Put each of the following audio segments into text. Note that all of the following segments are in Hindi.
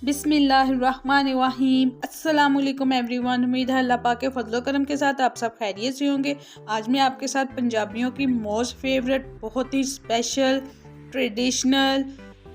बिस्मिल्लाहिर्रहमानिर्रहीम। अस्सलाम वालेकुम एवरीवन। उम्मीद है अल्लाह पाक के फजलो करम के साथ आप सब खैरियत से होंगे। आज मैं आपके साथ पंजाबियों की मोस्ट फेवरेट, बहुत ही स्पेशल, ट्रेडिशनल,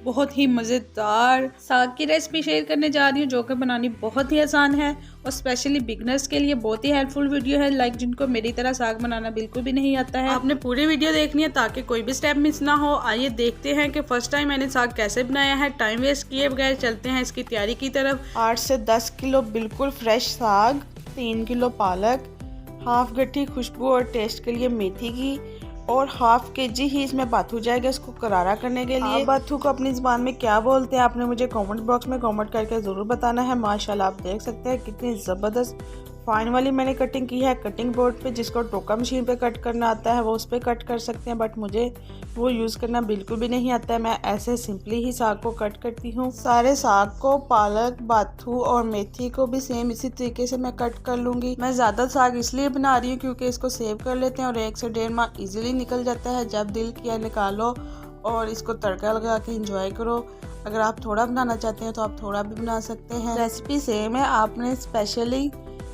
बहुत ही मज़ेदार साग की रेसिपी शेयर करने जा रही हूँ, जो कि बनानी बहुत ही आसान है और स्पेशली बिगनर्स के लिए बहुत ही हेल्पफुल वीडियो है। लाइक जिनको मेरी तरह साग बनाना बिल्कुल भी नहीं आता है, आपने पूरी वीडियो देखनी है ताकि कोई भी स्टेप मिस ना हो। आइए देखते हैं कि फर्स्ट टाइम मैंने साग कैसे बनाया है। टाइम वेस्ट किए बगैर चलते हैं इसकी तैयारी की तरफ। 8 से 10 किलो बिल्कुल फ्रेश साग, 3 किलो पालक, हाफ गट्ठी खुशबू और टेस्ट के लिए मेथी की और हाफ केजी ही इसमें बाथू जाएगा इसको करारा करने के लिए। बाथू को अपनी ज़बान में क्या बोलते हैं आपने मुझे कमेंट बॉक्स में कमेंट करके ज़रूर बताना है। माशाल्लाह आप देख सकते हैं कितनी ज़बरदस्त फाइन वाली मैंने कटिंग की है। कटिंग बोर्ड पे जिसको टोका मशीन पे कट करना आता है वो उस पर कट कर सकते हैं, बट मुझे वो यूज़ करना बिल्कुल भी नहीं आता है। मैं ऐसे सिंपली ही साग को कट करती हूँ। सारे साग को, पालक, बाथू और मेथी को भी सेम इसी तरीके से मैं कट कर लूँगी। मैं ज़्यादा साग इसलिए बना रही हूँ क्योंकि इसको सेव कर लेते हैं और 1 से 1.5 माह ईजिली निकल जाता है। जब दिल किया निकालो और इसको तड़का लगा के इंजॉय करो। अगर आप थोड़ा बनाना चाहते हैं तो आप थोड़ा भी बना सकते हैं। रेसिपी सेम है, आपने स्पेशली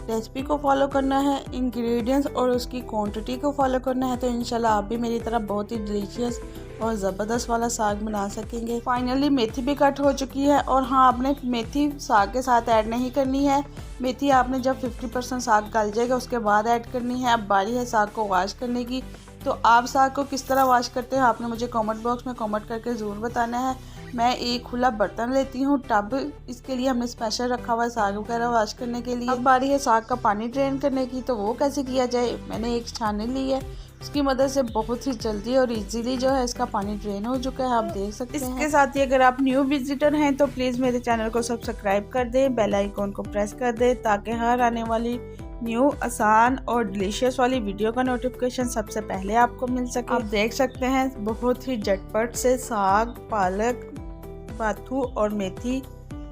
रेसिपी को फॉलो करना है, इंग्रेडिएंट्स और उसकी क्वांटिटी को फॉलो करना है, तो इंशाल्लाह आप भी मेरी तरह बहुत ही डिलीशियस और ज़बरदस्त वाला साग बना सकेंगे। फाइनली मेथी भी कट हो चुकी है और हाँ, आपने मेथी साग के साथ ऐड नहीं करनी है। मेथी आपने जब 50% साग गल जाएगा उसके बाद ऐड करनी है। अब बारी है साग को वॉश करने की। तो आप साग को किस तरह वॉश करते हैं आपने मुझे कमेंट बॉक्स में कमेंट करके ज़रूर बताना है। मैं एक खुला बर्तन लेती हूँ, टब, इसके लिए हमने स्पेशल रखा हुआ है साग वगैरह वॉश करने के लिए। अब बारी है साग का पानी ड्रेन करने की, तो वो कैसे किया जाए। मैंने एक छाननी ली है, उसकी मदद से बहुत ही जल्दी और इजीली जो है इसका पानी ड्रेन हो चुका है, आप देख सकते हैं। इसके साथ ही अगर आप न्यू विजिटर हैं तो प्लीज़ मेरे चैनल को सब्सक्राइब कर दें, बेल आइकॉन को प्रेस कर दें ताकि हर आने वाली न्यू, आसान और डिलीशियस वाली वीडियो का नोटिफिकेशन सबसे पहले आपको मिल सके। आप देख सकते हैं बहुत ही झटपट से साग, पालक, बाथू और मेथी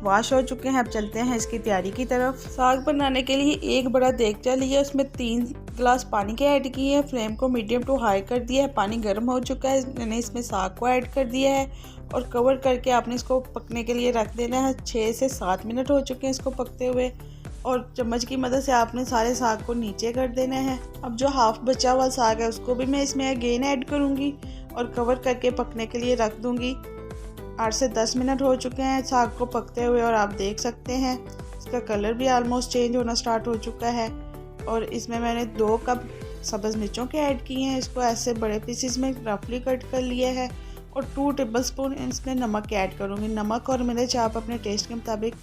वॉश हो चुके हैं। अब चलते हैं इसकी तैयारी की तरफ। साग बनाने के लिए एक बड़ा देगचा लिया, उसमें 3 गिलास पानी के ऐड किए हैं। फ्लेम को मीडियम टू हाई कर दिया है। पानी गर्म हो चुका है, मैंने इसमें साग को ऐड कर दिया है और कवर करके आपने इसको पकने के लिए रख देना है। 6 से 7 मिनट हो चुके हैं इसको पकते हुए और चम्मच की मदद से आपने सारे साग को नीचे कर देना है। अब जो हाफ बचा हुआ साग है उसको भी मैं इसमें अगेन ऐड करूँगी और कवर करके पकने के लिए रख दूँगी। 8 से 10 मिनट हो चुके हैं साग को पकते हुए और आप देख सकते हैं इसका कलर भी ऑलमोस्ट चेंज होना स्टार्ट हो चुका है। और इसमें मैंने 2 कप सब्ज़ मिर्चों के ऐड किए हैं, इसको ऐसे बड़े पीसेस में रफली कट कर लिया है और 2 टेबलस्पून इसमें नमक ऐड करूँगी। नमक और मिर्च आप अपने टेस्ट के मुताबिक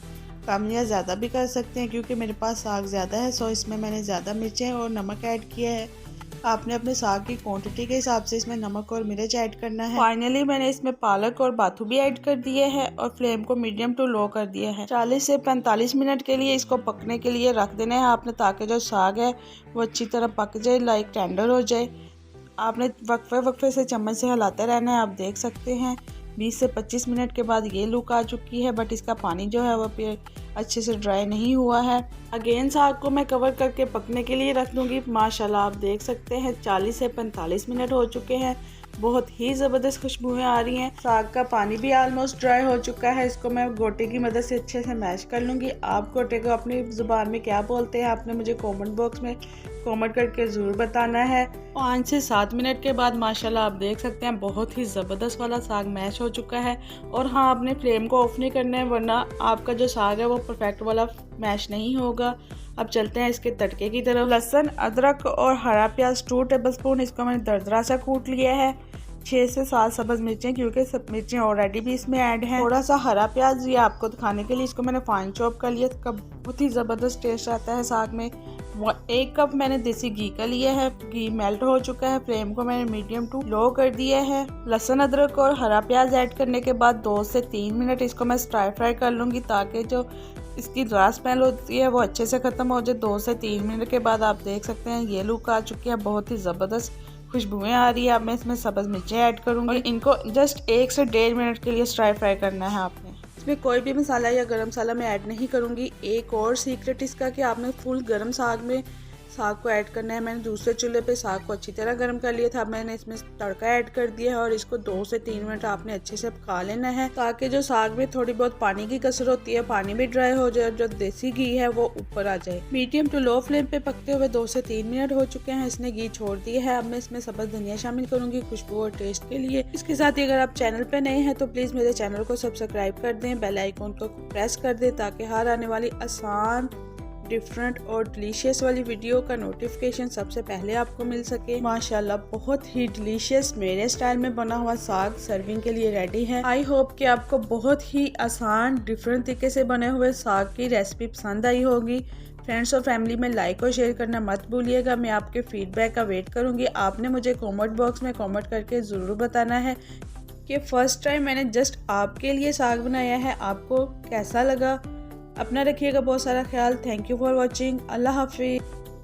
कम या ज़्यादा भी कर सकते हैं, क्योंकि मेरे पास साग ज़्यादा है सो इसमें मैंने ज़्यादा मिर्चें और नमक ऐड किया है। आपने अपने साग की क्वांटिटी के हिसाब से इसमें नमक और मिर्च ऐड करना है। फाइनली मैंने इसमें पालक और बाथू भी ऐड कर दिए हैं और फ्लेम को मीडियम टू लो कर दिया है। 40 से 45 मिनट के लिए इसको पकने के लिए रख देना है आपने, ताकि जो साग है वो अच्छी तरह पक जाए, लाइक टेंडर हो जाए। आपने वक्फे से चम्मच से हिलाते रहना है। आप देख सकते हैं 20 से 25 मिनट के बाद ये लुक आ चुकी है, बट इसका पानी जो है वो अच्छे से ड्राई नहीं हुआ है। अगेन साग को मैं कवर करके पकने के लिए रख दूंगी। माशाल्लाह आप देख सकते हैं 40 से 45 मिनट हो चुके हैं। बहुत ही ज़बरदस्त खुशबुएं आ रही हैं। साग का पानी भी ऑलमोस्ट ड्राई हो चुका है। इसको मैं गोटे की मदद से अच्छे से मैश कर लूँगी। आप गोटे को अपनी ज़ुबान में क्या बोलते हैं आपने मुझे कमेंट बॉक्स में कमेंट करके ज़रूर बताना है। 5 से 7 मिनट के बाद माशाल्लाह आप देख सकते हैं बहुत ही ज़बरदस्त वाला साग मैश हो चुका है। और हाँ, आपने फ्लेम को ऑफ नहीं करना है वरना आपका जो साग है वो परफेक्ट वाला मैश नहीं होगा। अब चलते हैं इसके तड़के की तरफ। लहसुन, अदरक और हरा प्याज 2 टेबलस्पून इसको मैंने दरदरा सा कूट लिया है। 6 से 7 सब्ज़ मिर्चें, क्योंकि सब मिर्चें ऑलरेडी भी इसमें ऐड हैं। थोड़ा सा हरा प्याज, ये आपको दिखाने के लिए इसको मैंने फाइन चॉप कर लिया। इसका बहुत ही ज़बरदस्त टेस्ट आता है साग में। 1 कप मैंने देसी घी का लिया है। घी मेल्ट हो चुका है, फ्लेम को मैंने मीडियम टू लो कर दिया है। लहसुन, अदरक और हरा प्याज ऐड करने के बाद 2 से 3 मिनट इसको मैं स्टार फ्राई कर लूँगी, ताकि जो इसकी ड्राई स्मेल होती है वो अच्छे से ख़त्म हो जाए। 2 से 3 मिनट के बाद आप देख सकते हैं ये लुक आ चुकी है, बहुत ही ज़बरदस्त खुशबुएं आ रही है। अब मैं इसमें सब्ज़ मिर्चें ऐड करूँगी और इनको जस्ट 1 से 1.5 मिनट के लिए स्टार फ्राई करना है आपने। इसमें कोई भी मसाला या गरम मसाला मैं ऐड नहीं करूँगी। एक और सीक्रेट इसका कि आपने फुल गरम साग में साग को ऐड करना है। मैंने दूसरे चूल्हे पे साग को अच्छी तरह गर्म कर लिया था। मैंने इसमें तड़का ऐड कर दिया है और इसको 2 से 3 मिनट आपने अच्छे से पका लेना है, ताकि जो साग में थोड़ी बहुत पानी की कसर होती है पानी भी ड्राई हो जाए और जो देसी घी है वो ऊपर आ जाए। मीडियम टू लो फ्लेम पे पकते हुए 2 से 3 मिनट हो चुके हैं। इसने घी छोड़ दिया है। अब मैं इसमें सब्ज़ धनिया शामिल करूंगी खुशबू और टेस्ट के लिए। इसके साथ ही अगर आप चैनल पे नए हैं तो प्लीज मेरे चैनल को सब्सक्राइब कर दें, बेल आइकन को प्रेस कर दें, ताकि हर आने वाली आसान, डिफरेंट और डिलीशियस वाली वीडियो का नोटिफिकेशन सबसे पहले आपको मिल सके। माशाल्लाह बहुत ही डिलीशियस मेरे स्टाइल में बना हुआ साग सर्विंग के लिए रेडी है। आई होप कि आपको बहुत ही आसान डिफरेंट तरीके से बने हुए साग की रेसिपी पसंद आई होगी। फ्रेंड्स और फैमिली में लाइक और शेयर करना मत भूलिएगा। मैं आपके फीडबैक का वेट करूंगी। आपने मुझे कमेंट बॉक्स में कमेंट करके ज़रूर बताना है कि फर्स्ट टाइम मैंने जस्ट आपके लिए साग बनाया है, आपको कैसा लगा। अपना रखिएगा बहुत सारा ख्याल। Thank you for watching. अल्लाह हाफिज़।